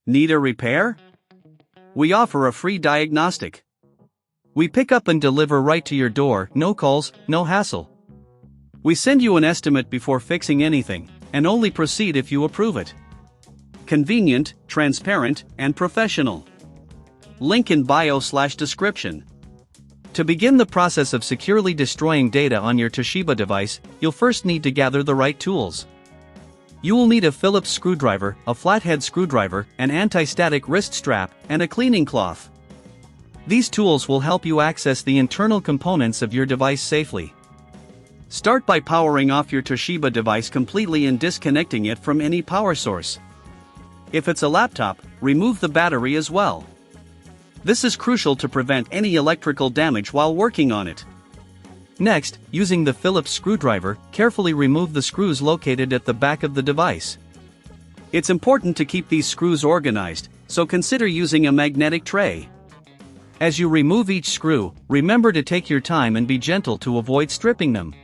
Need a repair? We offer a free diagnostic. We pick up and deliver right to your door, no calls, no hassle. We send you an estimate before fixing anything, and only proceed if you approve it. Convenient, transparent, and professional. Link in bio/description. To begin the process of securely destroying data on your Toshiba device, you'll first need to gather the right tools. You will need a Phillips screwdriver, a flathead screwdriver, an anti-static wrist strap, and a cleaning cloth. These tools will help you access the internal components of your device safely. Start by powering off your Toshiba device completely and disconnecting it from any power source. If it's a laptop, remove the battery as well. This is crucial to prevent any electrical damage while working on it. Next, using the Phillips screwdriver, carefully remove the screws located at the back of the device. It's important to keep these screws organized, so consider using a magnetic tray. As you remove each screw, remember to take your time and be gentle to avoid stripping them.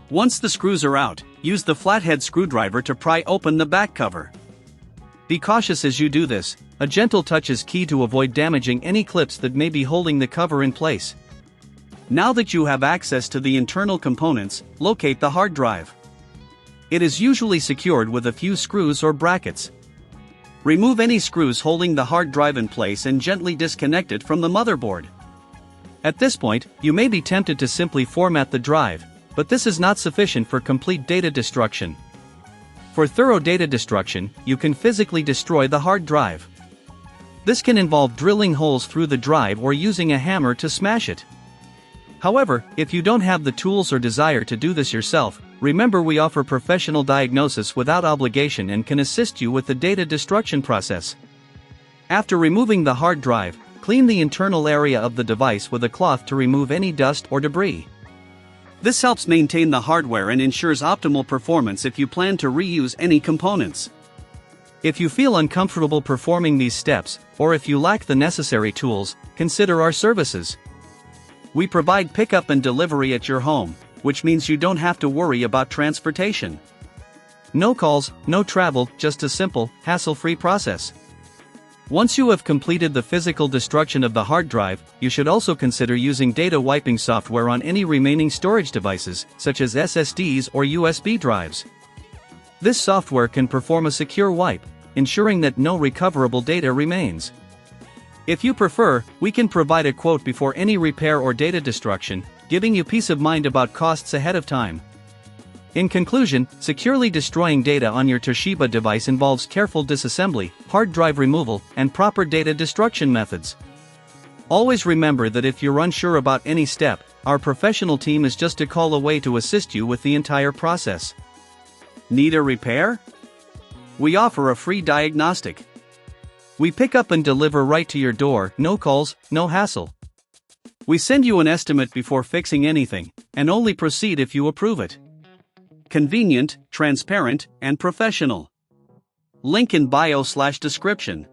Once the screws are out, use the flathead screwdriver to pry open the back cover. Be cautious as you do this. A gentle touch is key to avoid damaging any clips that may be holding the cover in place. Now that you have access to the internal components, locate the hard drive. It is usually secured with a few screws or brackets. Remove any screws holding the hard drive in place and gently disconnect it from the motherboard. At this point, you may be tempted to simply format the drive, but this is not sufficient for complete data destruction. For thorough data destruction, you can physically destroy the hard drive. This can involve drilling holes through the drive or using a hammer to smash it. However, if you don't have the tools or desire to do this yourself, remember we offer professional diagnosis without obligation and can assist you with the data destruction process. After removing the hard drive, clean the internal area of the device with a cloth to remove any dust or debris. This helps maintain the hardware and ensures optimal performance if you plan to reuse any components. If you feel uncomfortable performing these steps, or if you lack the necessary tools, consider our services. We provide pickup and delivery at your home, which means you don't have to worry about transportation. No calls, no travel, just a simple, hassle-free process. Once you have completed the physical destruction of the hard drive, you should also consider using data wiping software on any remaining storage devices, such as SSDs or USB drives. This software can perform a secure wipe, ensuring that no recoverable data remains. If you prefer, we can provide a quote before any repair or data destruction, giving you peace of mind about costs ahead of time. In conclusion, securely destroying data on your Toshiba device involves careful disassembly, hard drive removal, and proper data destruction methods. Always remember that if you're unsure about any step, our professional team is just a call away to assist you with the entire process. Need a repair? We offer a free diagnostic. We pick up and deliver right to your door, no calls, no hassle. We send you an estimate before fixing anything, and only proceed if you approve it. Convenient, transparent, and professional. Link in bio/description.